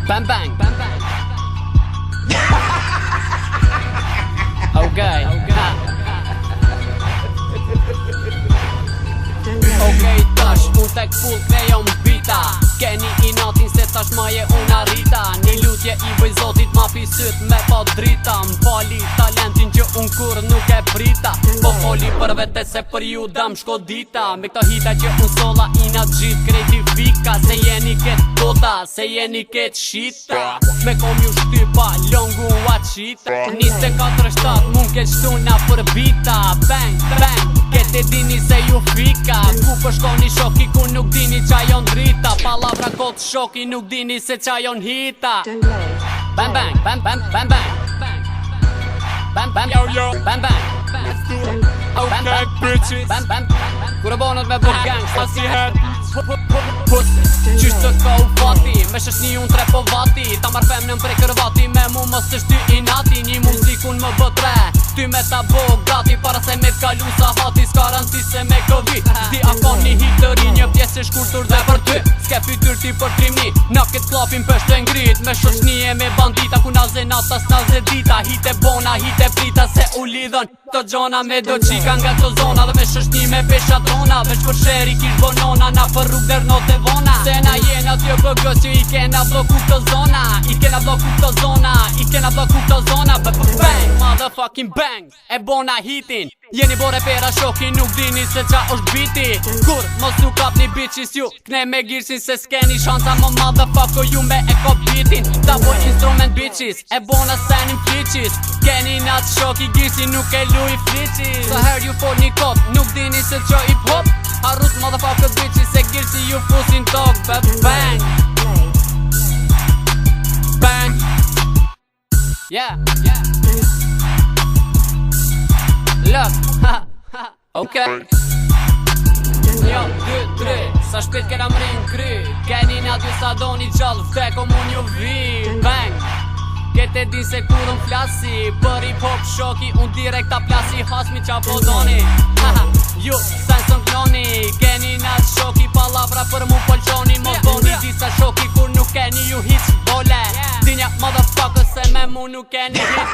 Bang bang, bang bang. Okay. Okay, tash unë tek full knejom bita. Keni i natin se tash maje unë arrita. Një lutje i bëj zotit ma pisyt me pa drita. M'fali talentin që unë kur nuk e prita. Po foli për vete se për ju dam shko dita. Me këta hita që unë sola ina gjith krejti fika. Se jeni ket tota, se jeni ket shita. Me kom ju shtypa, longu wachita. 24/7 mund ke shtuna për bita. Bang, bang, kete dini se ju fika. Ku përshkoni shoki ku nuk dini qa jon drita. Palavra kot shoki nuk dini se qa jon hita. Bang bang, bang bang, bang bang. Bang bang, yo yo, bang bang. Okay, bitches. Bang bang, kur e bonot me bërë gangsta si het. Qysh të ka u fati, me shëshni unë tre po vati. Ta mar femnën prej kërvati, me mu mos të shty i nati. Një muzikun më bëtre, ty me ta bo gati. Para se me t'kalu sa hati, s'ka rëndësi se me këvi. Di a ka një hit të ri, një pjesë e shkurtur dhe për ty. S'ke fytyr ti për trimni, na këtë klapin pështë e ngrit. Me shëshni e me bandita, ku naze nata s'naze dita. Hit e bona, hit e prita, se u lidhën të gjona me do qika nga të zona. Dhe me shëshni me pesha drona, veç për sheri kish bonona. Na për rrug der note vona, se na jena t'jo bëgës që i kena bloku të zona. I kena bloku të zona, i kena bloku të zona. Bang, motherfucking bang, e bona hitin. Jeni bore pera shoki, nuk dini se qa është biti. Kur mos nuk kapni bitches ju, kne me girsin se s'keni shansa. Më motherfucker ju me e ko bitin. Ta boj instrument bitches, e bona senin fliqis. Keni nat shoki girsin nuk e lu i fliqis. Sa her ju fol një kot, nuk dini se qa hip hop. Harrus motherfucker bitches, se girsi ju fusin tok. Bang, bang, yeah, yeah. Look, okay. 1, 2, 3, sa shpet kena mrin kry. Keni në aty sa doni gjallë, vteko mu një vi. Bang, kete din se kur unë flasi. Për hip hop shoki, unë direkt ta plasi. Hasmi qa po doni, ju sensën kloni. Keni në atë shoki, palavra për mu polqoni. Mos boni disa shoki kur nuk keni ju hiq bole. Dinja motherfucker se me mu nuk keni hit.